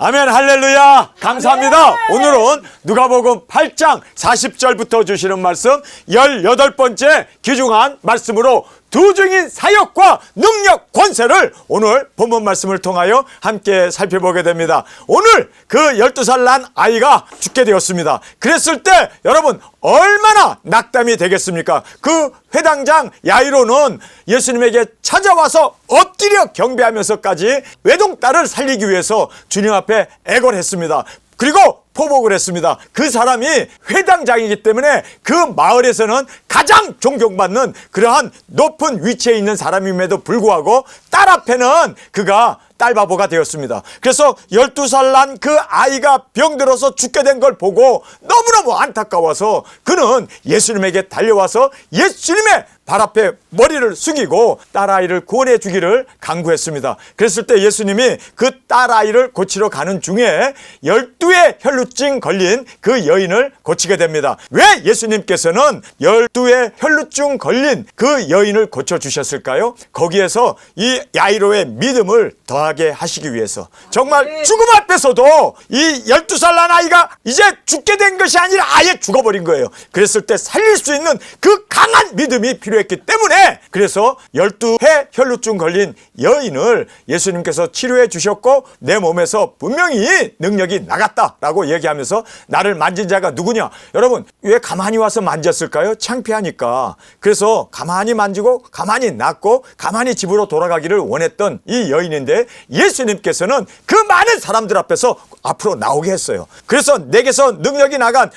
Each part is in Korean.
아멘. 할렐루야. 감사합니다. 오늘은 누가복음 8장 40절부터 주시는 말씀 18번째 귀중한 말씀으로 두 증인 사역과 능력 권세를 오늘 본문 말씀을 통하여 함께 살펴보게 됩니다. 오늘 그 12살 난 아이가 죽게 되었습니다. 그랬을 때 여러분 얼마나 낙담이 되겠습니까? 그 회당장 야이로는 예수님에게 찾아와서 엎드려 경배하면서까지 외동딸을 살리기 위해서 주님 앞에 애걸했습니다. 그리고 포복을 했습니다. 그 사람이 회당장이기 때문에 그 마을에서는 가장 존경받는 그러한 높은 위치에 있는 사람임에도 불구하고 딸 앞에는 그가 딸바보가 되었습니다. 그래서 12살 난 그 아이가 병들어서 죽게 된 걸 보고 너무너무 안타까워서 그는 예수님에게 달려와서 예수님의 발 앞에 머리를 숙이고 딸아이를 구원해 주기를 간구했습니다. 그랬을 때 예수님이 그 딸아이를 고치러 가는 중에 12의 혈루증 걸린 그 여인을 고치게 됩니다. 왜 예수님께서는 12의 혈루증 걸린 그 여인을 고쳐주셨을까요? 거기에서 이 야이로의 믿음을 더하게 하시기 위해서. 정말 죽음 앞에서도 이 12살 난 아이가 이제 죽게 된 것이 아니라 아예 죽어버린 거예요. 그랬을 때 살릴 수 있는 그 강한 믿음이 필요했기 때문에 그래서 12회 혈루증 걸린 여인을 예수님께서 치료해 주셨고 내 몸에서 분명히 능력이 나갔다라고 얘기하면서 나를 만진 자가 누구냐? 여러분 왜 가만히 와서 만졌을까요? 창피하니까. 그래서 가만히 만지고 가만히 낫고 가만히 집으로 돌아가기를 원했던 이 여인인데 예수님께서는 그 많은 사람들 앞에서 앞으로 나오게 했어요. 그래서 내게서 능력이 나간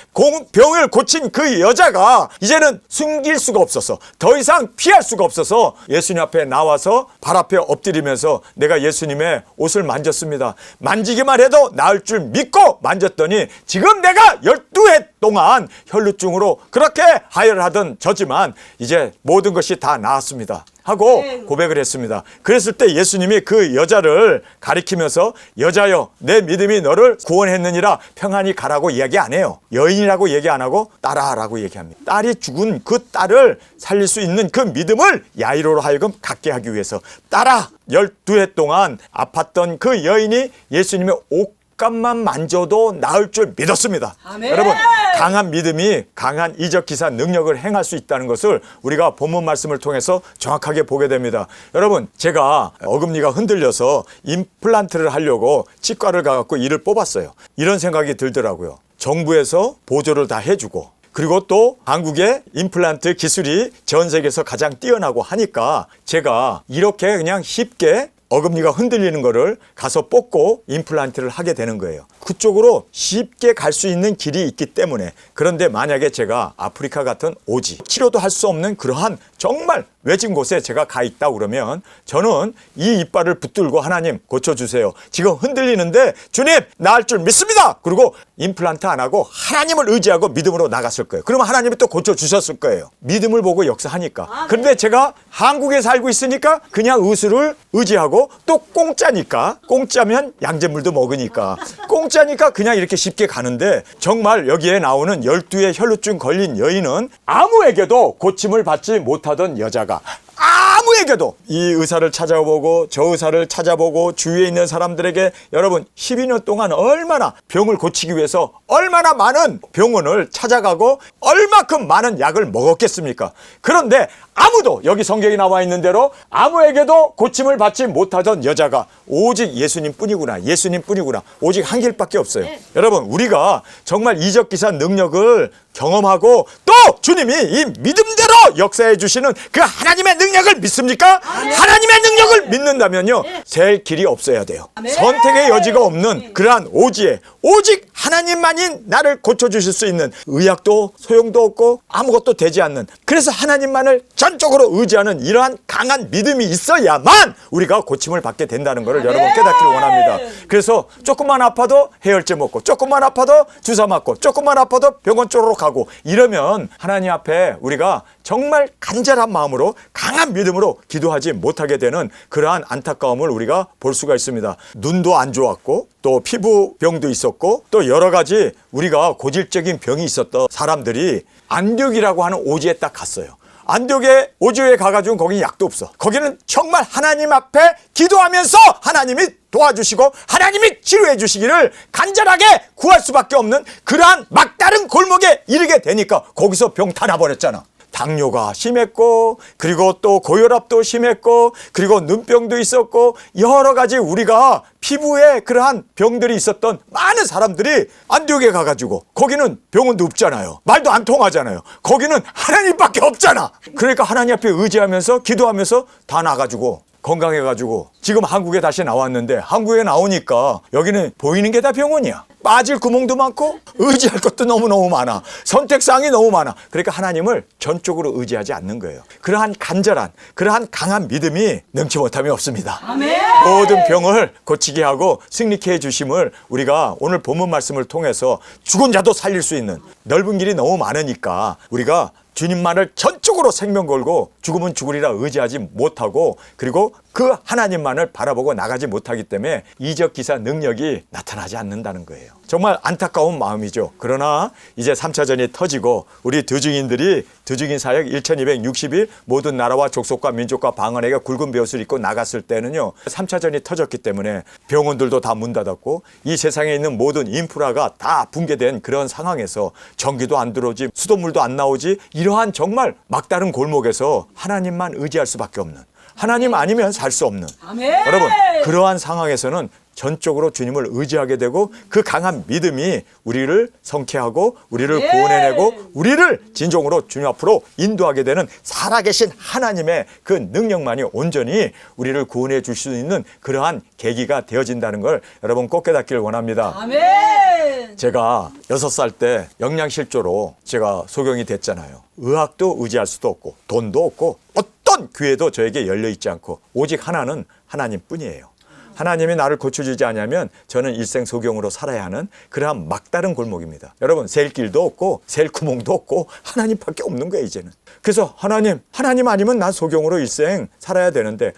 병을 고친 그 여자가 이제는 숨길 수가 없어서 더 이상 피할 수가 없어서 예수님 앞에 나와서 발 앞에 엎드리면서 내가 예수님의 옷을 만졌습니다. 만지기만 해도 나을 줄 믿고 만졌더니 지금 내가 12해 동안 혈루증으로 그렇게 하혈하던 저지만 이제 모든 것이 다 나았습니다 하고 고백을 했습니다. 그랬을 때 예수님이 그 여자를 가리키면서 여자여 내 믿음이 너를 구원했느니라 평안히 가라고 이야기 안 해요. 여인이라고 얘기 안 하고 딸아라고 얘기합니다. 딸이 죽은 그 딸을 살릴 수 있는 그 믿음을 야이로로 하여금 갖게 하기 위해서 딸아 12해 동안 아팠던 그 여인이 예수님의 옷감만 만져도 나을 줄 믿었습니다. 아멘. 여러분 강한 믿음이 강한 이적기사 능력을 행할 수 있다는 것을 우리가 본문 말씀을 통해서 정확하게 보게 됩니다. 여러분 제가 어금니가 흔들려서 임플란트를 하려고 치과를 가갖고 이를 뽑았어요. 이런 생각이 들더라고요. 정부에서 보조를 다 해주고 그리고 또 한국의 임플란트 기술이 전 세계에서 가장 뛰어나고 하니까 제가 이렇게 그냥 쉽게 어금니가 흔들리는 거를 가서 뽑고 임플란트를 하게 되는 거예요. 그쪽으로 쉽게 갈 수 있는 길이 있기 때문에. 그런데 만약에 제가 아프리카 같은 오지 치료도 할 수 없는 그러한 정말 외진 곳에 제가 가 있다 그러면 저는 이 이빨을 붙들고 하나님 고쳐주세요. 지금 흔들리는데 주님 나을 줄 믿습니다. 그리고 임플란트 안 하고 하나님을 의지하고 믿음으로 나갔을 거예요. 그러면 하나님이 또 고쳐주셨을 거예요. 믿음을 보고 역사하니까. 그런데 제가 한국에 살고 있으니까 그냥 의술을 의지하고 또 공짜니까 공짜면 양잿물도 먹으니까 공짜니까 그냥 이렇게 쉽게 가는데 정말 여기에 나오는 12의 혈루증 걸린 여인은 아무에게도 고침을 받지 못하던 여자가 아무에게도 이 의사를 찾아보고 저 의사를 찾아보고 주위에 있는 사람들에게 여러분 12년 동안 얼마나 병을 고치기 위해서 얼마나 많은 병원을 찾아가고 얼마큼 많은 약을 먹었겠습니까? 그런데 아무도 여기 성경에 나와 있는 대로 아무에게도 고침을 받지 못하던 여자가 오직 예수님 뿐이구나. 예수님 뿐이구나. 오직 한 길밖에 없어요. 여러분 우리가 정말 이적기사 능력을 경험하고 또 주님이 이 믿음대로 역사해 주시는 그 하나님의 능력을 믿습니까? 하나님의 능력을 믿는다면요 셀 길이 없어야 돼요. 선택의 여지가 없는 그러한 오지에 오직 하나님만이 나를 고쳐주실 수 있는 의학도 소용도 없고 아무것도 되지 않는 그래서 하나님만을 전적으로 의지하는 이러한 강한 믿음이 있어야만 우리가 고침을 받게 된다는 것을 여러분 깨닫기를 원합니다. 그래서 조금만 아파도 해열제 먹고 조금만 아파도 주사 맞고 조금만 아파도 병원 쪽으로 가고 이러면 하나님 앞에 우리가 정말 간절한 마음으로 강한 믿음으로 기도하지 못하게 되는 그러한 안타까움을 우리가 볼 수가 있습니다. 눈도 안 좋았고 또 피부병도 있었고 또 여러 가지 우리가 고질적인 병이 있었던 사람들이 안디옥이라고 하는 오지에 딱 갔어요. 안디옥에 오주에 가가지고 거기 약도 없어. 거기는 정말 하나님 앞에 기도하면서 하나님이 도와주시고 하나님이 치료해 주시기를 간절하게 구할 수밖에 없는 그러한 막다른 골목에 이르게 되니까 거기서 병 다 나버렸잖아. 당뇨가 심했고, 그리고 또 고혈압도 심했고, 그리고 눈병도 있었고, 여러 가지 우리가 피부에 그러한 병들이 있었던 많은 사람들이 안디옥에 가가지고, 거기는 병원도 없잖아요. 말도 안 통하잖아요. 거기는 하나님밖에 없잖아. 그러니까 하나님 앞에 의지하면서 기도하면서 다 나가지고 건강해가지고 지금 한국에 다시 나왔는데, 한국에 나오니까 여기는 보이는 게 다 병원이야. 빠질 구멍도 많고 의지할 것도 너무너무 많아. 선택사항이 너무 많아. 그러니까 하나님을 전적으로 의지하지 않는 거예요. 그러한 간절한, 그러한 강한 믿음이 능치 못함이 없습니다. 아멘. 모든 병을 고치게 하고 승리케 해주심을 우리가 오늘 본문 말씀을 통해서 죽은 자도 살릴 수 있는 넓은 길이 너무 많으니까 우리가 주님만을 전적으로 생명 걸고 죽으면 죽으리라 의지하지 못하고, 그리고 그 하나님만을 바라보고 나가지 못하기 때문에 이적 기사 능력이 나타나지 않는다는 거예요. 정말 안타까운 마음이죠. 그러나 이제 3차전이 터지고 우리 두증인들이 두증인 사역 1260일 모든 나라와 족속과 민족과 방언에게 굵은 베옷을 입고 나갔을 때는요, 3차전이 터졌기 때문에 병원들도 다 문 닫았고 이 세상에 있는 모든 인프라가 다 붕괴된 그런 상황에서 전기도 안 들어오지, 수돗물도 안 나오지, 이러한 정말 막다른 골목에서 하나님만 의지할 수밖에 없는, 하나님 아니면 살 수 없는, 아멘. 여러분 그러한 상황에서는 전적으로 주님을 의지하게 되고 그 강한 믿음이 우리를 성케하고 우리를 네. 구원해내고 우리를 진정으로 주님 앞으로 인도하게 되는 살아계신 하나님의 그 능력만이 온전히 우리를 구원해 줄 수 있는 그러한 계기가 되어진다는 걸 여러분 꼭 깨닫기를 원합니다. 아멘. 제가 6살 때 영양실조로 제가 소경이 됐잖아요. 의학도 의지할 수도 없고 돈도 없고 어떤 기회도 저에게 열려있지 않고 오직 하나는 하나님뿐이에요. 하나님이 나를 고쳐주지 않으면 저는 일생 소경으로 살아야 하는 그러한 막다른 골목입니다. 여러분 셀 길도 없고 셀 구멍도 없고 하나님밖에 없는 거예요 이제는. 그래서 하나님 아니면 난 소경으로 일생 살아야 되는데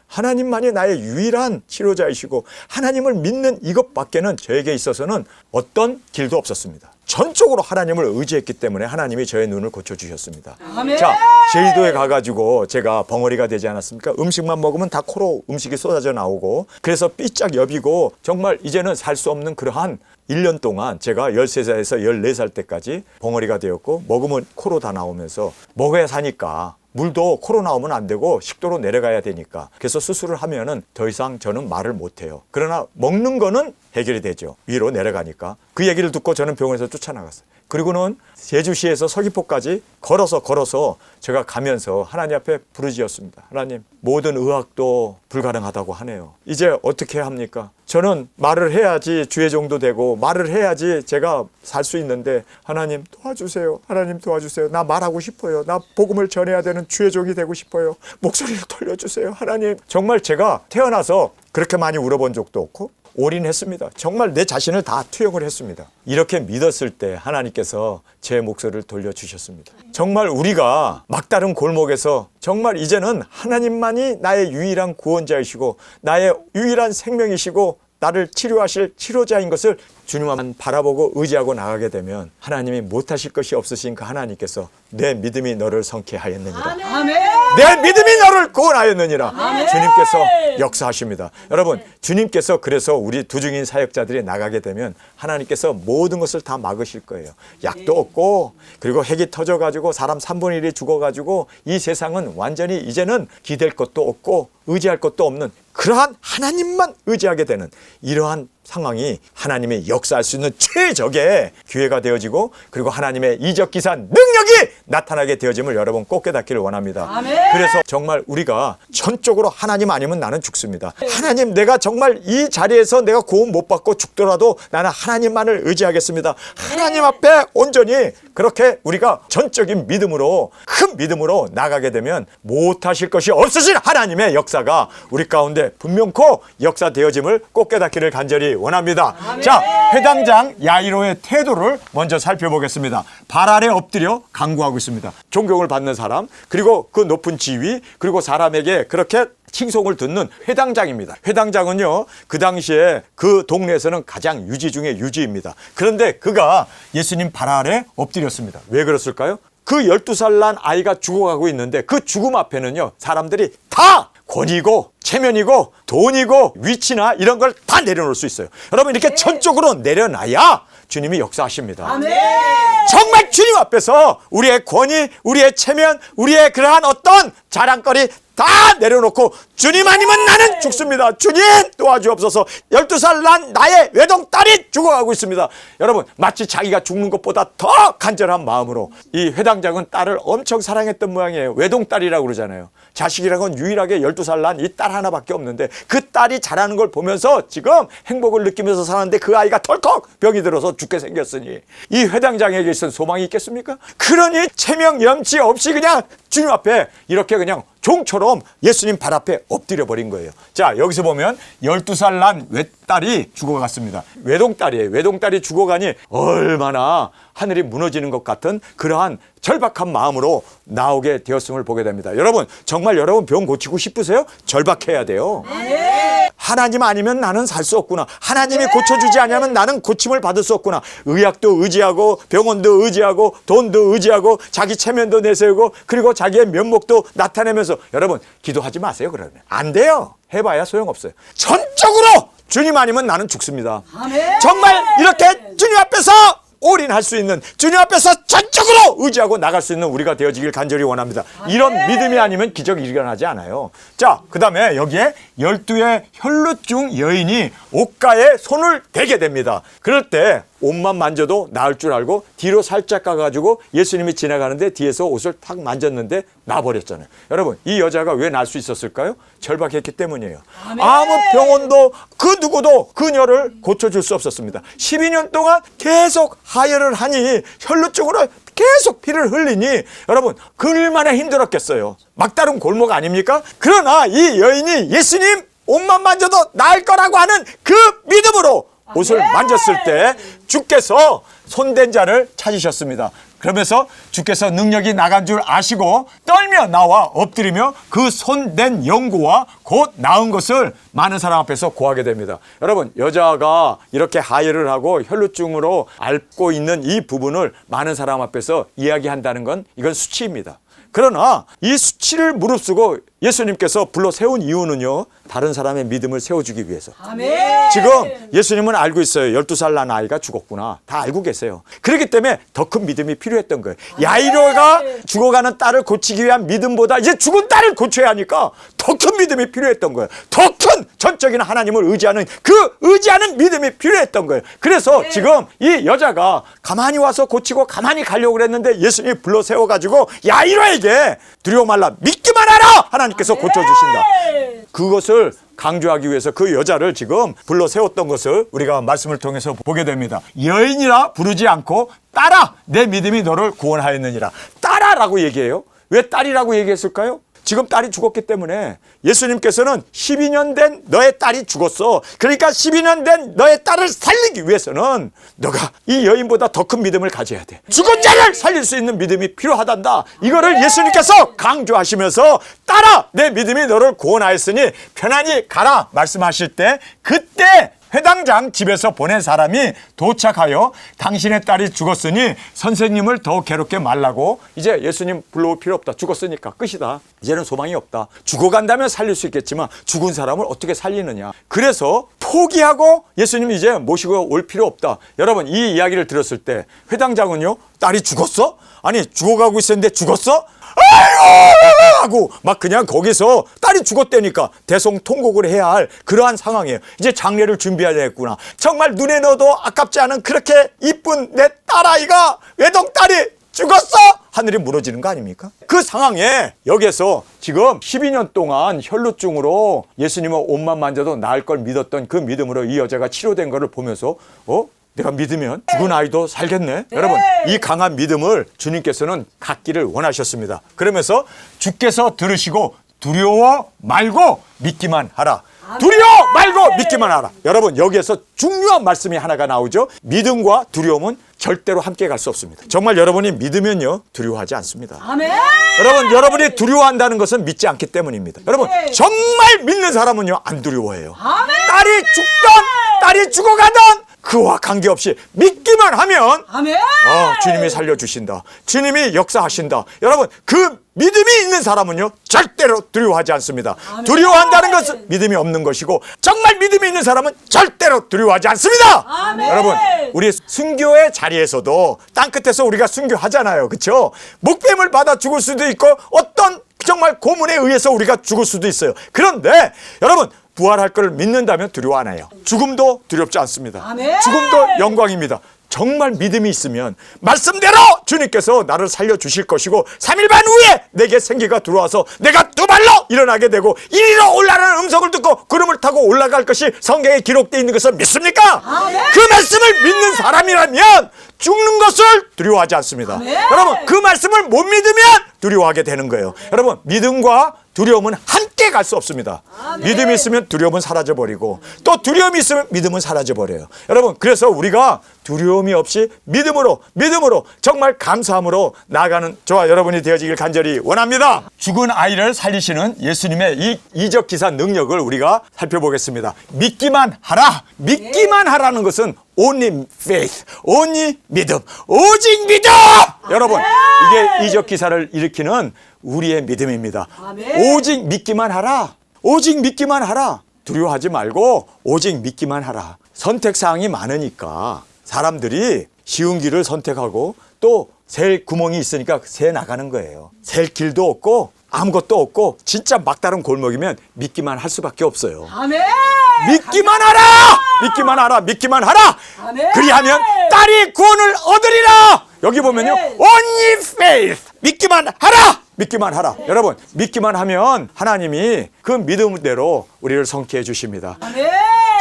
하나님만이 나의 유일한 치료자이시고 하나님을 믿는 이것밖에는 저에게 있어서는 어떤 길도 없었습니다. 전적으로 하나님을 의지했기 때문에 하나님이 저의 눈을 고쳐주셨습니다. 아멘. 자, 제주도에 가가지고 제가 벙어리가 되지 않았습니까? 음식만 먹으면 다 코로 음식이 쏟아져 나오고, 그래서 삐짝 여비고 정말 이제는 살 수 없는 그러한 1년 동안 제가 13살에서 14살 때까지 벙어리가 되었고, 먹으면 코로 다 나오면서 먹어야 사니까 물도 코로 나오면 안 되고 식도로 내려가야 되니까, 그래서 수술을 하면은 더 이상 저는 말을 못 해요. 그러나 먹는 거는 해결이 되죠. 위로 내려가니까. 그 얘기를 듣고 저는 병원에서 쫓아나갔어요. 그리고는 제주시에서 서귀포까지 걸어서 제가 가면서 하나님 앞에 부르짖었습니다. 하나님, 모든 의학도 불가능하다고 하네요. 이제 어떻게 합니까? 저는 말을 해야지 주의 종도 되고 말을 해야지 제가 살 수 있는데 하나님 도와주세요. 하나님 도와주세요. 나 말하고 싶어요. 나 복음을 전해야 되는 주의 종이 되고 싶어요. 목소리를 돌려주세요. 하나님, 정말 제가 태어나서 그렇게 많이 울어본 적도 없고 올인했습니다. 정말 내 자신을 다 투영을 했습니다. 이렇게 믿었을 때 하나님께서 제 목소리를 돌려주셨습니다. 정말 우리가 막다른 골목에서 정말 이제는 하나님만이 나의 유일한 구원자이시고 나의 유일한 생명이시고 나를 치료하실 치료자인 것을 주님만 바라보고 의지하고 나가게 되면 하나님이 못하실 것이 없으신 그 하나님께서 내 믿음이 너를 성케하였느니라. 아멘. 내 믿음이 너를 구원하였느니라. 아멘. 주님께서 역사하십니다. 여러분, 주님께서 그래서 우리 두중인 사역자들이 나가게 되면 하나님께서 모든 것을 다 막으실 거예요. 약도 없고, 그리고 핵이 터져가지고 사람 3분의 1이 죽어가지고 이 세상은 완전히 이제는 기댈 것도 없고 의지할 것도 없는 그러한 하나님만 의지하게 되는 이러한 상황이 하나님의 역사할 수 있는 최적의 기회가 되어지고, 그리고 하나님의 이적기사 능력이 나타나게 되어짐을 여러분 꼭 깨닫기를 원합니다. 아멘. 그래서 정말 우리가 전적으로 하나님 아니면 나는 죽습니다. 하나님, 내가 정말 이 자리에서 내가 구원 못 받고 죽더라도 나는 하나님만을 의지하겠습니다. 하나님 앞에 온전히 그렇게 우리가 전적인 믿음으로, 큰 믿음으로 나가게 되면 못하실 것이 없으신 하나님의 역사가 우리 가운데 분명코 역사되어짐을 꼭 깨닫기를 간절히 원합니다. 아멘. 자, 회당장 야이로의 태도를 먼저 살펴보겠습니다. 발 아래 엎드려 간구하고 있습니다. 존경을 받는 사람, 그리고 그 높은 지위, 그리고 사람에게 그렇게 칭송을 듣는 회당장입니다. 회당장은요, 그 당시에 그 동네에서는 가장 유지 중에 유지입니다. 그런데 그가 예수님 발 아래 엎드렸습니다. 왜 그랬을까요? 그 12살 난 아이가 죽어가고 있는데 그 죽음 앞에는요, 사람들이 다 권위고 체면이고 돈이고 위치나 이런 걸 다 내려놓을 수 있어요. 여러분, 이렇게 전적으로 내려놔야 주님이 역사하십니다. 아멘. 정말 주님 앞에서 우리의 권위, 우리의 체면, 우리의 그러한 어떤 자랑거리 다 내려놓고 주님 아니면 나는 죽습니다. 주님 도와주옵소서. 12살 난 나의 외동딸이 죽어가고 있습니다. 여러분, 마치 자기가 죽는 것보다 더 간절한 마음으로 이 회당장은 딸을 엄청 사랑했던 모양이에요. 외동딸이라고 그러잖아요. 자식이라고는 유일하게 12살 난 이 딸 하나밖에 없는데 그 딸이 자라는 걸 보면서 지금 행복을 느끼면서 사는데 그 아이가 덜컥 병이 들어서 죽게 생겼으니 이 회당장에게 있은 소망이 있겠습니까? 그러니 체명 염치 없이 그냥 주님 앞에 이렇게 그냥 종처럼 예수님 발 앞에 엎드려 버린 거예요. 자, 여기서 보면 12살 난 외딸이 죽어갔습니다. 외동딸이에요. 외동딸이 죽어가니 얼마나 하늘이 무너지는 것 같은 그러한 절박한 마음으로 나오게 되었음을 보게 됩니다. 여러분, 정말 여러분 병 고치고 싶으세요? 절박해야 돼요. 네. 하나님 아니면 나는 살 수 없구나. 하나님이 고쳐주지 않으면 나는 고침을 받을 수 없구나. 의학도 의지하고 병원도 의지하고 돈도 의지하고 자기 체면도 내세우고 그리고 자기의 면목도 나타내면서 여러분, 기도하지 마세요. 그러면 안 돼요. 해봐야 소용없어요. 전적으로 주님 아니면 나는 죽습니다. 아멘. 정말 이렇게 주님 앞에서 올인할 수 있는, 주님 앞에서 전적으로 의지하고 나갈 수 있는 우리가 되어지길 간절히 원합니다. 이런 믿음이 아니면 기적이 일어나지 않아요. 자, 그 다음에 여기에 12의 혈루증 여인이 옷가에 손을 대게 됩니다. 그럴 때 옷만 만져도 나을 줄 알고 뒤로 살짝 가가지고 예수님이 지나가는데 뒤에서 옷을 탁 만졌는데 나버렸잖아요. 여러분, 이 여자가 왜 날 수 있었을까요? 절박했기 때문이에요. 아멘. 아무 병원도 그 누구도 그녀를 고쳐줄 수 없었습니다. 12년 동안 계속 하혈을 하니 혈루증으로 계속 피를 흘리니 여러분, 얼마나 힘들었겠어요. 막다른 골목 아닙니까? 그러나 이 여인이 예수님 옷만 만져도 나을 거라고 하는 그 믿음으로 옷을 만졌을 때 주께서 손댄 자를 찾으셨습니다. 그러면서 주께서 능력이 나간 줄 아시고 떨며 나와 엎드리며 그 손댄 연고와 곧 나은 것을 많은 사람 앞에서 고하게 됩니다. 여러분, 여자가 이렇게 하혈을 하고 혈루증으로 앓고 있는 이 부분을 많은 사람 앞에서 이야기한다는 건 이건 수치입니다. 그러나 이 수치를 무릅쓰고 예수님께서 불러 세운 이유는요, 다른 사람의 믿음을 세워주기 위해서. 아멘. 지금 예수님은 알고 있어요. 12살 난 아이가 죽었구나. 다 알고 계세요. 그렇기 때문에 더 큰 믿음이 필요했던 거예요. 야이로가 죽어가는 딸을 고치기 위한 믿음보다 이제 죽은 딸을 고쳐야 하니까 더 큰 믿음이 필요했던 거예요. 더 큰 전적인 하나님을 의지하는 그 의지하는 믿음이 필요했던 거예요. 그래서 지금 이 여자가 가만히 와서 고치고 가만히 가려고 그랬는데 예수님이 불러 세워가지고 야이로에게 두려워 말라, 믿기만 하라, 하나님께서 고쳐주신다. 그것을 강조하기 위해서 그 여자를 지금 불러 세웠던 것을 우리가 말씀을 통해서 보게 됩니다. 여인이라 부르지 않고 딸아, 내 믿음이 너를 구원하였느니라. 딸아라고 얘기해요. 왜 딸이라고 얘기했을까요? 지금 딸이 죽었기 때문에 예수님께서는 12년 된 너의 딸이 죽었어. 그러니까 12년 된 너의 딸을 살리기 위해서는 너가 이 여인보다 더 큰 믿음을 가져야 돼. 죽은 자를 살릴 수 있는 믿음이 필요하단다. 이거를 예수님께서 강조하시면서 딸아, 내 믿음이 너를 구원하였으니 편안히 가라 말씀하실 때 그때 회당장 집에서 보낸 사람이 도착하여 당신의 딸이 죽었으니 선생님을 더 괴롭게 말라고, 이제 예수님 불러올 필요 없다. 죽었으니까 끝이다. 이제는 소망이 없다. 죽어간다면 살릴 수 있겠지만 죽은 사람을 어떻게 살리느냐. 그래서 포기하고 예수님 이제 모시고 올 필요 없다. 여러분, 이 이야기를 들었을 때 회당장은요, 딸이 죽었어? 아니, 죽어가고 있었는데 죽었어? 아이고! 하고 막 그냥 거기서 딸이 죽었다니까 대성통곡을 해야 할 그러한 상황이에요. 이제 장례를 준비해야 되겠구나. 정말 눈에 넣어도 아깝지 않은 그렇게 이쁜 내 딸아이가, 외동딸이 죽었어! 하늘이 무너지는 거 아닙니까? 그 상황에 여기에서 지금 12년 동안 혈루증으로 예수님의 옷만 만져도 나을 걸 믿었던 그 믿음으로 이 여자가 치료된 거를 보면서 내가 믿으면 죽은 아이도 살겠네. 여러분, 이 강한 믿음을 주님께서는 갖기를 원하셨습니다. 그러면서 주께서 들으시고 두려워 말고 믿기만 하라. 두려워 말고 믿기만 하라. 여러분, 여기에서 중요한 말씀이 하나가 나오죠. 믿음과 두려움은 절대로 함께 갈 수 없습니다. 정말 여러분이 믿으면요, 두려워하지 않습니다. 아멘. 여러분, 여러분이 두려워한다는 것은 믿지 않기 때문입니다. 여러분, 정말 믿는 사람은요, 안 두려워해요. 아멘. 딸이 죽던, 딸이 죽어가던 그와 관계없이 믿기만 하면 아멘. 주님이 살려주신다. 주님이 역사하신다. 여러분, 그 믿음이 있는 사람은요 절대로 두려워하지 않습니다. 아멘. 두려워한다는 것은 믿음이 없는 것이고, 정말 믿음이 있는 사람은 절대로 두려워하지 않습니다. 아멘. 여러분, 우리 순교의 자리에서도 땅끝에서 우리가 순교하잖아요. 그렇죠? 목뱀을 받아 죽을 수도 있고, 어떤 정말 고문에 의해서 우리가 죽을 수도 있어요. 그런데 여러분, 부활할 걸 믿는다면 두려워 안 해요. 죽음도 두렵지 않습니다. 아멘. 죽음도 영광입니다. 정말 믿음이 있으면 말씀대로 주님께서 나를 살려주실 것이고, 3일 반 후에 내게 생기가 들어와서 내가 두 발로 일어나게 되고 이리로 올라가는 음성을 듣고 구름을 타고 올라갈 것이 성경에 기록되어 있는 것을 믿습니까? 아멘. 그 말씀을 믿는 사람이라면 죽는 것을 두려워하지 않습니다. 아멘. 여러분, 그 말씀을 못 믿으면 두려워하게 되는 거예요. 여러분, 믿음과 두려움은 함께 갈 수 없습니다. 아멘. 믿음이 있으면 두려움은 사라져버리고, 또 두려움이 있으면 믿음은 사라져버려요. 여러분, 그래서 우리가 두려움이 없이 믿음으로 정말 감사함으로 나아가는 저와 여러분이 되어지길 간절히 원합니다. 죽은 아이를 살리시는 예수님의 이 이적 기사 능력을 우리가 살펴보겠습니다. 믿기만 하라. 믿기만 하라는 것은 only faith, only 믿음, 오직 믿음. 여러분, 이게 이적 기사를 일으키는 우리의 믿음입니다. 아멘. 오직 믿기만 하라. 오직 믿기만 하라. 두려워하지 말고 오직 믿기만 하라. 선택사항이 많으니까 사람들이 쉬운 길을 선택하고, 또 셀 구멍이 있으니까 새 나가는 거예요. 셀 길도 없고 아무것도 없고 진짜 막다른 골목이면 믿기만 할 수밖에 없어요. 아멘. 믿기만 하라. 믿기만 하라. 믿기만 하라. 아멘. 그리하면 딸이 구원을 얻으리라. 여기 보면요, 아멘. only faith. 믿기만 하라. 믿기만 하라. 여러분, 믿기만 하면 하나님이 그 믿음대로 우리를 성취해 주십니다. 아멘.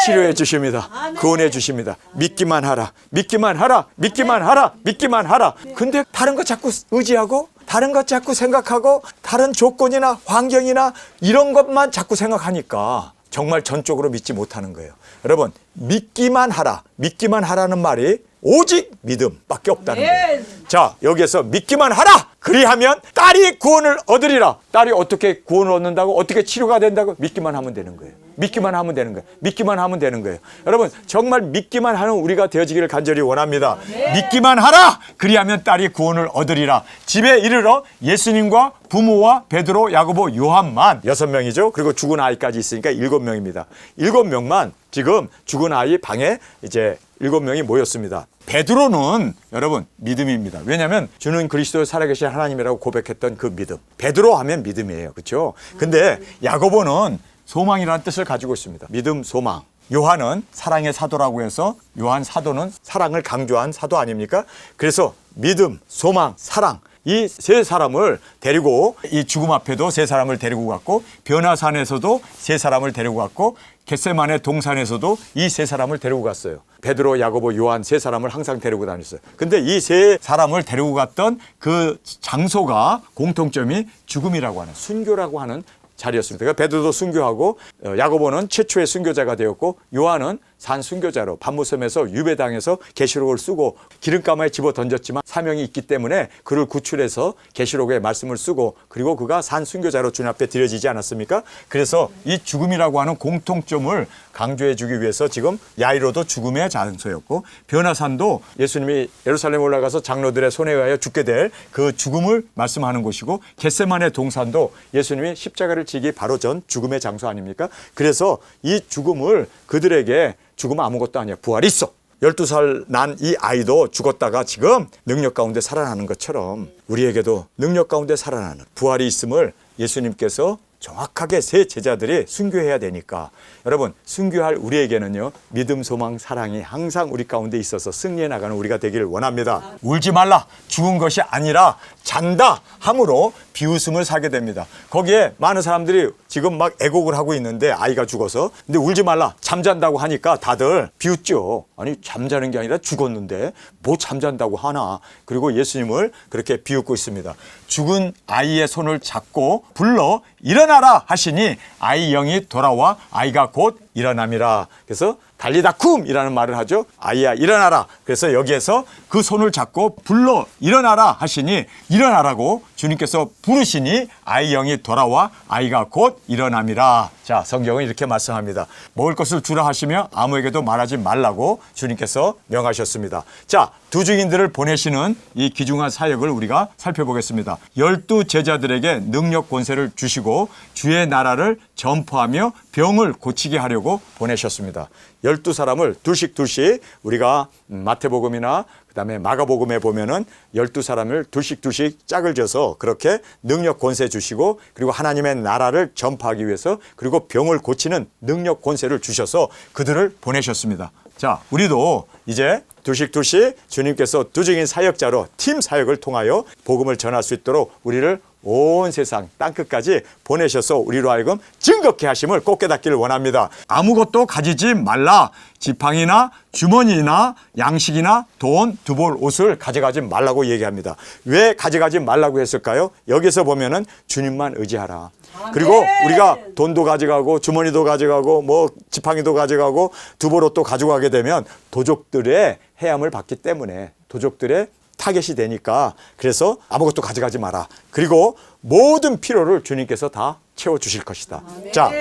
치료해 주십니다. 아멘. 구원해 주십니다. 믿기만 하라. 믿기만 하라. 믿기만 하라. 믿기만 하라. 근데 다른 거 자꾸 의지하고, 다른 것 자꾸 생각하고, 다른 조건이나 환경이나 이런 것만 자꾸 생각하니까 정말 전적으로 믿지 못하는 거예요. 여러분, 믿기만 하라. 믿기만 하라는 말이 오직 믿음밖에 없다는 거예요. 자, 여기에서 믿기만 하라. 그리하면 딸이 구원을 얻으리라. 딸이 어떻게 구원을 얻는다고? 어떻게 치료가 된다고? 믿기만 하면 되는 거예요. 믿기만 하면 되는 거예요. 믿기만 하면 되는 거예요. 여러분, 정말 믿기만 하는 우리가 되어지기를 간절히 원합니다. 믿기만 하라. 그리하면 딸이 구원을 얻으리라. 집에 이르러 예수님과 부모와 베드로, 야고보, 요한만 6명이죠. 그리고 죽은 아이까지 있으니까 7명입니다. 7명만 지금 죽은 아이 방에 이제 7명이 모였습니다. 베드로는 여러분 믿음입니다. 왜냐하면 주는 그리스도 살아계신 하나님이라고 고백했던 그 믿음. 베드로 하면 믿음이에요. 그렇죠? 근데 야고보는 소망이라는 뜻을 가지고 있습니다. 믿음, 소망. 요한은 사랑의 사도라고 해서 요한 사도는 사랑을 강조한 사도 아닙니까? 그래서 믿음, 소망, 사랑, 이 세 사람을 데리고, 이 죽음 앞에도 세 사람을 데리고 갔고, 변화산에서도 세 사람을 데리고 갔고, 겟세마네 동산에서도 이 세 사람을 데리고 갔어요. 베드로, 야고보, 요한 세 사람을 항상 데리고 다녔어요. 근데 이 세 사람을 데리고 갔던 그 장소가 공통점이 죽음이라고 하는, 순교라고 하는 자리였습니다. 그러니까 베드로도 순교하고, 야고보는 최초의 순교자가 되었고, 요한은 산 순교자로 밤무섬에서 유배당해서 계시록을 쓰고 기름가마에 집어 던졌지만 사명이 있기 때문에 그를 구출해서 계시록의 말씀을 쓰고, 그리고 그가 산 순교자로 주님 앞에 드려지지 않았습니까? 그래서 이 죽음이라고 하는 공통점을 강조해 주기 위해서 지금 야이로도 죽음의 장소였고, 변화산도 예수님이 예루살렘에 올라가서 장로들의 손에 의하여 죽게 될 그 죽음을 말씀하는 곳이고, 겟세마네 동산도 예수님이 십자가를 지기 바로 전 죽음의 장소 아닙니까? 그래서 이 죽음을 그들에게 죽음은 아무것도 아니야. 부활이 있어. 12살 난 이 아이도 죽었다가 지금 능력 가운데 살아나는 것처럼 우리에게도 능력 가운데 살아나는 부활이 있음을 예수님께서 정확하게 세 제자들이 순교해야 되니까, 여러분, 순교할 우리에게는요, 믿음, 소망, 사랑이 항상 우리 가운데 있어서 승리해 나가는 우리가 되기를 원합니다. 울지 말라. 죽은 것이 아니라 잔다 함으로 비웃음을 사게 됩니다. 거기에 많은 사람들이 지금 막 애곡을 하고 있는데, 아이가 죽어서. 근데 울지 말라. 잠잔다고 하니까 다들 비웃죠. 아니, 잠자는 게 아니라 죽었는데 뭐 잠잔다고 하나. 그리고 예수님을 그렇게 비웃고 있습니다. 죽은 아이의 손을 잡고 불러 일어나라 하시니 아이 영이 돌아와 아이가 곧 일어남이라. 그래서 달리다쿰이라는 말을 하죠. 아이야 일어나라. 그래서 여기에서 그 손을 잡고 불러 일어나라 하시니 일어나라고 주님께서 부르시니 아이 영이 돌아와 아이가 곧 일어남이라. 자, 성경은 이렇게 말씀합니다. 먹을 것을 주라 하시며 아무에게도 말하지 말라고 주님께서 명하셨습니다. 자, 두 증인들을 보내시는 이 귀중한 사역을 우리가 살펴보겠습니다. 12 제자들에게 능력 권세를 주시고 주의 나라를 전파하며 병을 고치게 하려고 보내셨습니다. 12사람을 둘씩 우리가 마태복음이나 그다음에 마가복음에 보면은 12사람을 둘씩 짝을 져서 그렇게 능력 권세 주시고 그리고 하나님의 나라를 전파하기 위해서 그리고 병을 고치는 능력 권세를 주셔서 그들을 보내셨습니다. 자, 우리도 이제 둘씩 주님께서 두 증인 사역자로 팀 사역을 통하여 복음을 전할 수 있도록 우리를 온 세상 땅끝까지 보내셔서 우리로 하여금 증거케 하심을 꼭 깨닫기를 원합니다. 아무것도 가지지 말라. 지팡이나 주머니나 양식이나 돈, 두 벌 옷을 가져가지 말라고 얘기합니다. 왜 가져가지 말라고 했을까요? 여기서 보면은 주님만 의지하라. 그리고 우리가 돈도 가져가고 주머니도 가져가고 뭐 지팡이도 가져가고 두 벌 옷도 가져가게 되면 도적들의 해함을 받기 때문에 도적들의 타겟이 되니까 그래서 아무것도 가져가지 마라. 그리고 모든 필요를 주님께서 다 채워주실 것이다. 자,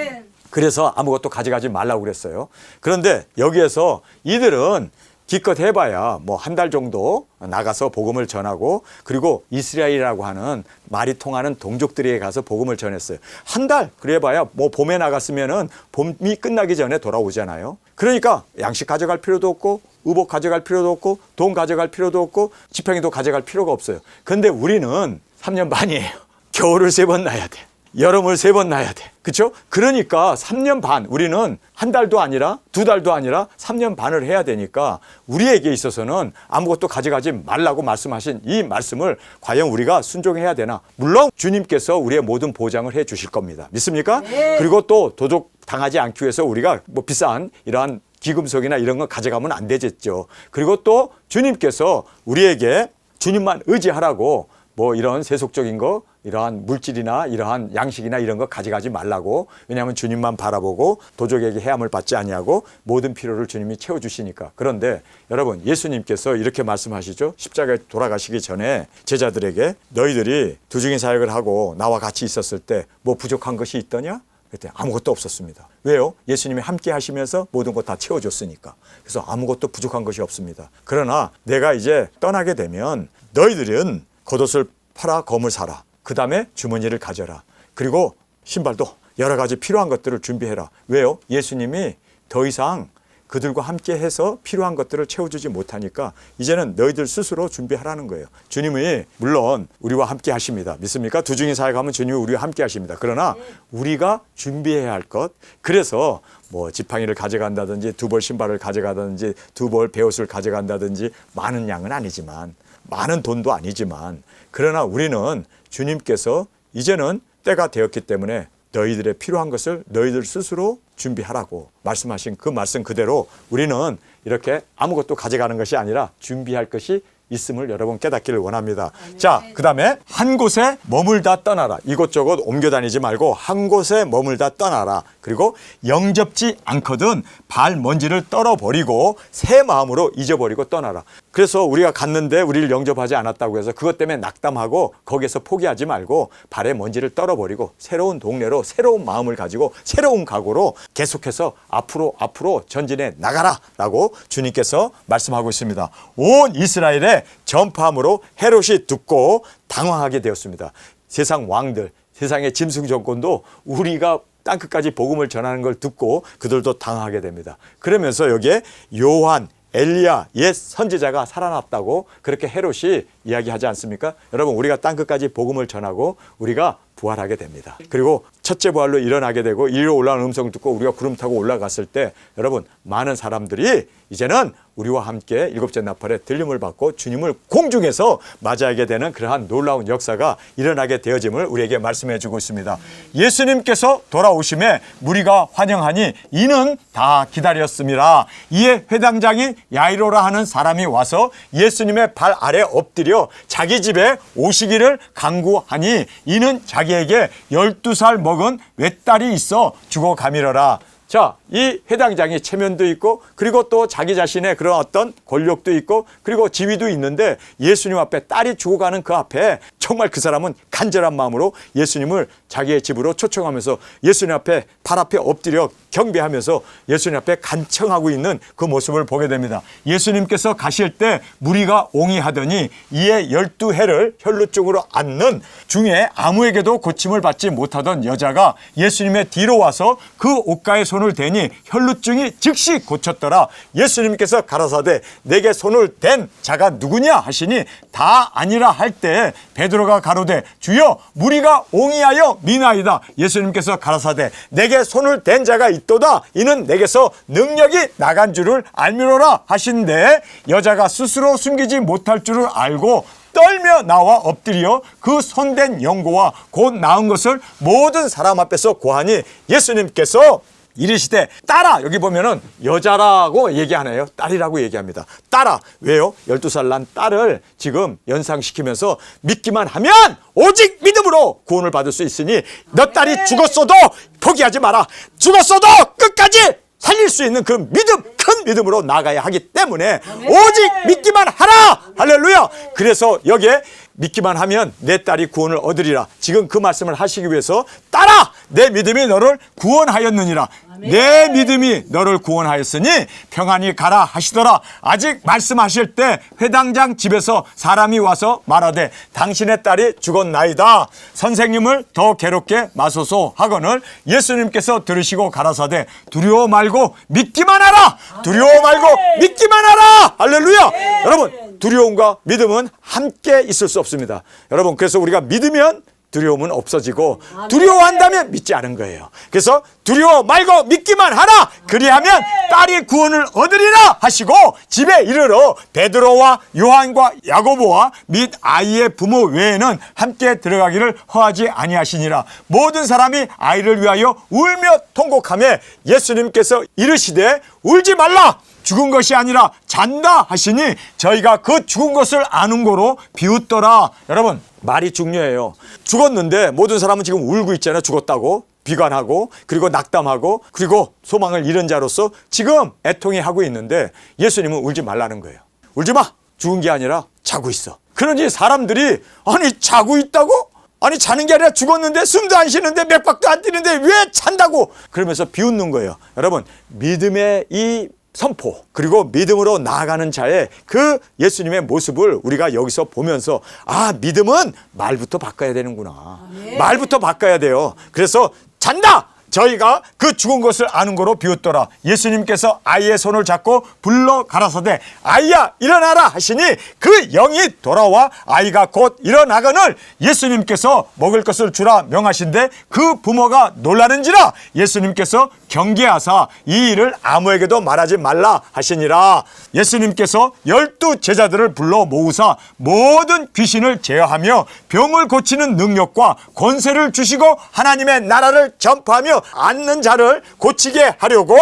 그래서 아무것도 가져가지 말라고 그랬어요. 그런데 여기에서 이들은 기껏 해봐야 뭐 한 달 정도 나가서 복음을 전하고 그리고 이스라엘이라고 하는 말이 통하는 동족들에게 가서 복음을 전했어요. 한 달 그래봐야 뭐 봄에 나갔으면은 봄이 끝나기 전에 돌아오잖아요. 그러니까 양식 가져갈 필요도 없고 의복 가져갈 필요도 없고 돈 가져갈 필요도 없고 지팡이도 가져갈 필요가 없어요. 근데 우리는 3년 반이에요. 겨울을 3번 나야 돼. 여름을 3번 나야 돼. 그렇죠? 그러니까 3년 반 우리는 한 달도 아니라 2달도 아니라 3년 반을 해야 되니까 우리에게 있어서는 아무것도 가져가지 말라고 말씀하신 이 말씀을 과연 우리가 순종해야 되나? 물론 주님께서 우리의 모든 보장을 해 주실 겁니다. 믿습니까? 네. 그리고 또 도적 당하지 않기 위해서 우리가 뭐 비싼 이러한 기금속이나 이런 거 가져가면 안 되겠죠. 그리고 또 주님께서 우리에게 주님만 의지하라고 뭐 이런 세속적인 거 이러한 물질이나 이러한 양식이나 이런 거 가져가지 말라고. 왜냐하면 주님만 바라보고 도적에게 해함을 받지 아니하고 모든 필요를 주님이 채워주시니까. 그런데 여러분 예수님께서 이렇게 말씀하시죠. 십자가에 돌아가시기 전에 제자들에게 너희들이 두 증인 사역을 하고 나와 같이 있었을 때 뭐 부족한 것이 있더냐? 그때 아무것도 없었습니다. 왜요? 예수님이 함께 하시면서 모든 것 다 채워줬으니까. 그래서 아무것도 부족한 것이 없습니다. 그러나 내가 이제 떠나게 되면 너희들은 겉옷을 팔아 검을 사라. 그 다음에 주머니를 가져라. 그리고 신발도 여러 가지 필요한 것들을 준비해라. 왜요? 예수님이 더 이상 그들과 함께 해서 필요한 것들을 채워주지 못하니까 이제는 너희들 스스로 준비하라는 거예요. 주님이 물론 우리와 함께 하십니다. 믿습니까? 두 증인 사역하면 주님이 우리와 함께 하십니다. 그러나 우리가 준비해야 할 것, 그래서 뭐 지팡이를 가져간다든지 두 벌 신발을 가져가든지 두 벌 베옷을 가져간다든지 많은 양은 아니지만 많은 돈도 아니지만 그러나 우리는 주님께서 이제는 때가 되었기 때문에 너희들의 필요한 것을 너희들 스스로 준비하라고 말씀하신 그 말씀 그대로 우리는 이렇게 아무것도 가져가는 것이 아니라 준비할 것이 있음을 여러분 깨닫기를 원합니다. 자, 그 다음에 한 곳에 머물다 떠나라. 이곳저곳 옮겨 다니지 말고 한 곳에 머물다 떠나라. 그리고 영접지 않거든 발 먼지를 떨어버리고 새 마음으로 잊어버리고 떠나라. 그래서 우리가 갔는데 우리를 영접하지 않았다고 해서 그것 때문에 낙담하고 거기에서 포기하지 말고 발에 먼지를 떨어버리고 새로운 동네로 새로운 마음을 가지고 새로운 각오로 계속해서 앞으로 전진해 나가라 라고 주님께서 말씀하고 있습니다. 온 이스라엘에 전파함으로 헤롯이 듣고 당황하게 되었습니다. 세상 왕들, 세상의 짐승 정권도 우리가 땅끝까지 복음을 전하는 걸 듣고 그들도 당황하게 됩니다. 그러면서 여기에 요한, 엘리야, 옛 선지자가 살아났다고 그렇게 헤롯이 이야기하지 않습니까? 여러분 우리가 땅끝까지 복음을 전하고 우리가 부활하게 됩니다. 그리고 첫째 부활로 일어나게 되고 이리로 올라오는 음성을 듣고 우리가 구름 타고 올라갔을 때 여러분 많은 사람들이 이제는 우리와 함께 일곱째 나팔에 들림을 받고 주님을 공중에서 맞이하게 되는 그러한 놀라운 역사가 일어나게 되어짐을 우리에게 말씀해 주고 있습니다. 예수님께서 돌아오심에 무리가 환영하니 이는 다 기다렸습니다. 이에 회당장이 야이로라 하는 사람이 와서 예수님의 발 아래 엎드려 자기 집에 오시기를 간구하니 이는 자기에게 12살 먹은 외딸이 있어 죽어가미러라. 자, 이 회당장이 체면도 있고 그리고 또 자기 자신의 그런 어떤 권력도 있고 그리고 지위도 있는데 예수님 앞에 딸이 죽어가는 그 앞에 정말 그 사람은 간절한 마음으로 예수님을 자기의 집으로 초청하면서 예수님 앞에 발 앞에 엎드려 경배하면서 예수님 앞에 간청하고 있는 그 모습을 보게 됩니다. 예수님께서 가실 때 무리가 옹이하더니 이에 12해를 혈루증으로 앓는 중에 아무에게도 고침을 받지 못하던 여자가 예수님의 뒤로 와서 그 옷가에 손을 대니 혈루증이 즉시 고쳤더라. 예수님께서 가라사대 내게 손을 댄 자가 누구냐 하시니 다 아니라 할 때 베드로가 가로되 주여 무리가 옹이하여 미나이다. 예수님께서 가라사대 내게 손을 댄 자가 있도다. 이는 내게서 능력이 나간 줄을 알미로라 하신데 여자가 스스로 숨기지 못할 줄을 알고 떨며 나와 엎드려 그 손댄 연고와 곧 나은 것을 모든 사람 앞에서 고하니 예수님께서 이르시되 딸아, 여기 보면은 여자라고 얘기하네요. 딸이라고 얘기합니다. 딸아, 왜요? 12살 난 딸을 지금 연상시키면서 믿기만 하면 오직 믿음으로 구원을 받을 수 있으니 너 딸이 죽었어도 포기하지 마라. 죽었어도 끝까지 살릴 수 있는 그 믿음, 큰 믿음으로 나가야 하기 때문에 오직 믿기만 하라. 할렐루야. 그래서 여기에 믿기만 하면 내 딸이 구원을 얻으리라. 지금 그 말씀을 하시기 위해서 딸아, 내 믿음이 너를 구원하였느니라. 내 믿음이 너를 구원하였으니 평안히 가라 하시더라. 아직 말씀하실 때 회당장 집에서 사람이 와서 말하되 당신의 딸이 죽었나이다. 선생님을 더 괴롭게 마소서 하거늘 예수님께서 들으시고 가라사대 두려워 말고 믿기만 하라. 두려워 말고 믿기만 하라. 할렐루야. 여러분, 두려움과 믿음은 함께 있을 수 없습니다. 여러분, 그래서 우리가 믿으면 두려움은 없어지고 두려워한다면 믿지 않은 거예요. 그래서 두려워 말고 믿기만 하라. 그리하면 딸이 구원을 얻으리라 하시고 집에 이르러 베드로와 요한과 야고보와 및 아이의 부모 외에는 함께 들어가기를 허하지 아니하시니라. 모든 사람이 아이를 위하여 울며 통곡하며 예수님께서 이르시되 울지 말라. 죽은 것이 아니라 잔다 하시니 저희가 그 죽은 것을 아는 거로 비웃더라. 여러분, 말이 중요해요. 죽었는데 모든 사람은 지금 울고 있잖아요. 죽었다고 비관하고 그리고 낙담하고 그리고 소망을 잃은 자로서 지금 애통해하고 있는데 예수님은 울지 말라는 거예요. 울지 마. 죽은 게 아니라 자고 있어. 그러니 사람들이 아니 자고 있다고? 아니 자는 게 아니라 죽었는데 숨도 안 쉬는데 맥박도 안 뛰는데 왜 잔다고? 그러면서 비웃는 거예요. 여러분, 믿음의 이 선포 그리고 믿음으로 나아가는 자의 그 예수님의 모습을 우리가 여기서 보면서 아, 믿음은 말부터 바꿔야 되는구나. 말부터 바꿔야 돼요. 그래서 잔다. 저희가 그 죽은 것을 아는 거로 비웃더라. 예수님께서 아이의 손을 잡고 불러 가라사대 아이야 일어나라 하시니 그 영이 돌아와 아이가 곧 일어나거늘 예수님께서 먹을 것을 주라 명하신데 그 부모가 놀라는지라. 예수님께서 경계하사 이 일을 아무에게도 말하지 말라 하시니라. 예수님께서 12 제자들을 불러 모으사 모든 귀신을 제어하며 병을 고치는 능력과 권세를 주시고 하나님의 나라를 전파하며 앉는 자를 고치게 하려고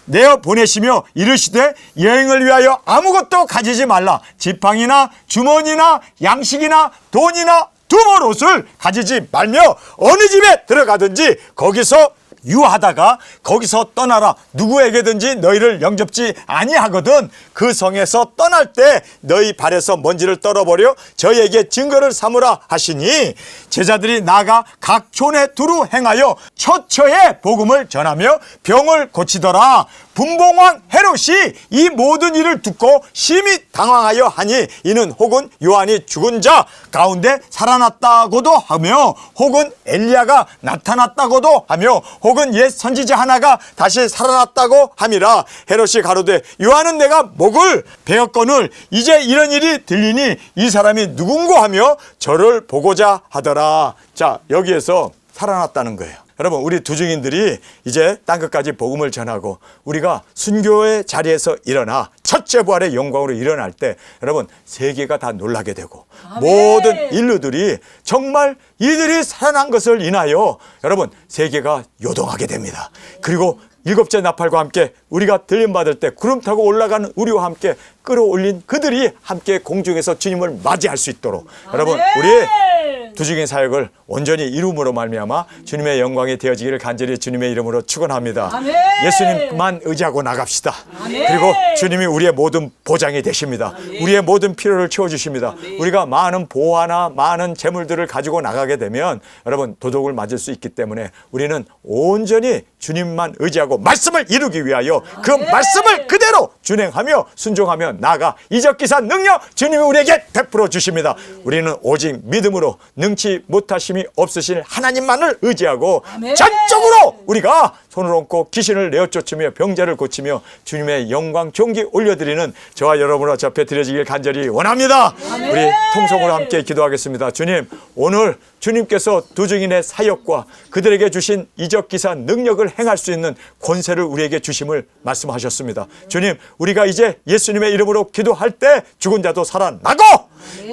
내어 보내시며 이르시되 여행을 위하여 아무것도 가지지 말라. 지팡이나 주머니나 양식이나 돈이나 두벌 옷을 가지지 말며 어느 집에 들어가든지 거기서 유하다가 거기서 떠나라. 누구에게든지 너희를 영접지 아니하거든 그 성에서 떠날 때 너희 발에서 먼지를 떨어버려 저희에게 증거를 삼으라 하시니 제자들이 나가 각 촌에 두루 행하여 처처에 복음을 전하며 병을 고치더라. 분봉왕 헤롯이 이 모든 일을 듣고 심히 당황하여 하니 이는 혹은 요한이 죽은 자 가운데 살아났다고도 하며 혹은 엘리야가 나타났다고도 하며 혹은 옛 선지자 하나가 다시 살아났다고 함이라. 헤롯이 가로되 요한은 내가 목을 베었거늘 이제 이런 일이 들리니 이 사람이 누군고 하며 저를 보고자 하더라. 자, 여기에서 살아났다는 거예요. 여러분, 우리 두 증인들이 이제 땅끝까지 복음을 전하고 우리가 순교의 자리에서 일어나 첫째 부활의 영광으로 일어날 때 여러분 세계가 다 놀라게 되고 모든 인류들이 정말 이들이 살아난 것을 인하여 여러분 세계가 요동하게 됩니다. 그리고 7째 나팔과 함께 우리가 들림받을 때 구름 타고 올라가는 우리와 함께 끌어올린 그들이 함께 공중에서 주님을 맞이할 수 있도록 여러분 우리 두 증인 사역을 온전히 이룸으로 말미암아 주님의 영광이 되어지기를 간절히 주님의 이름으로 축원합니다. 아멘. 예수님만 의지하고 나갑시다. 아멘. 그리고 주님이 우리의 모든 보장이 되십니다. 우리의 모든 필요를 채워주십니다. 우리가 많은 보화나 많은 재물들을 가지고 나가게 되면 여러분 도둑을 맞을 수 있기 때문에 우리는 온전히 주님만 의지하고 말씀을 이루기 위하여 그 말씀을 그대로 준행하며 순종하며 나아가 이적기사 능력 주님이 우리에게 베풀어 주십니다. 우리는 오직 믿음으로 능치 못하심이 없으신 하나님만을 의지하고 아멘. 전적으로 우리가 손을 얹고 귀신을 내어쫓으며 병자를 고치며 주님의 영광 존귀 올려드리는 저와 여러분 앞에 드려지길 간절히 원합니다. 우리 통성으로 함께 기도하겠습니다. 주님, 오늘 주님께서 두 증인의 사역과 그들에게 주신 이적기사 능력을 행할 수 있는 권세를 우리에게 주심을 말씀하셨습니다. 주님, 우리가 이제 예수님의 이름으로 기도할 때 죽은 자도 살아나고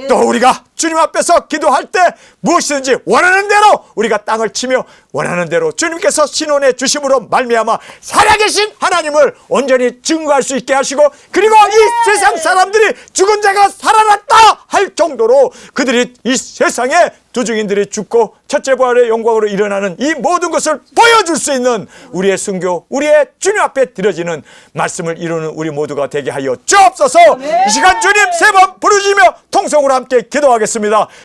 또 우리가 주님 앞에서 기도할 때 무엇이든지 원하는 대로 우리가 땅을 치며 원하는 대로 주님께서 신원해 주심으로 말미암아 살아계신 하나님을 온전히 증거할 수 있게 하시고 그리고 이 세상 사람들이 죽은 자가 살아났다 할 정도로 그들이 이 세상에 두 증인들이 죽고 첫째 부활의 영광으로 일어나는 이 모든 것을 보여줄 수 있는 우리의 순교, 우리의 주님 앞에 드려지는 말씀을 이루는 우리 모두가 되게 하여 주옵소서. 이 시간 주님 세 번 부르시며 통성으로 함께 기도하겠습니다.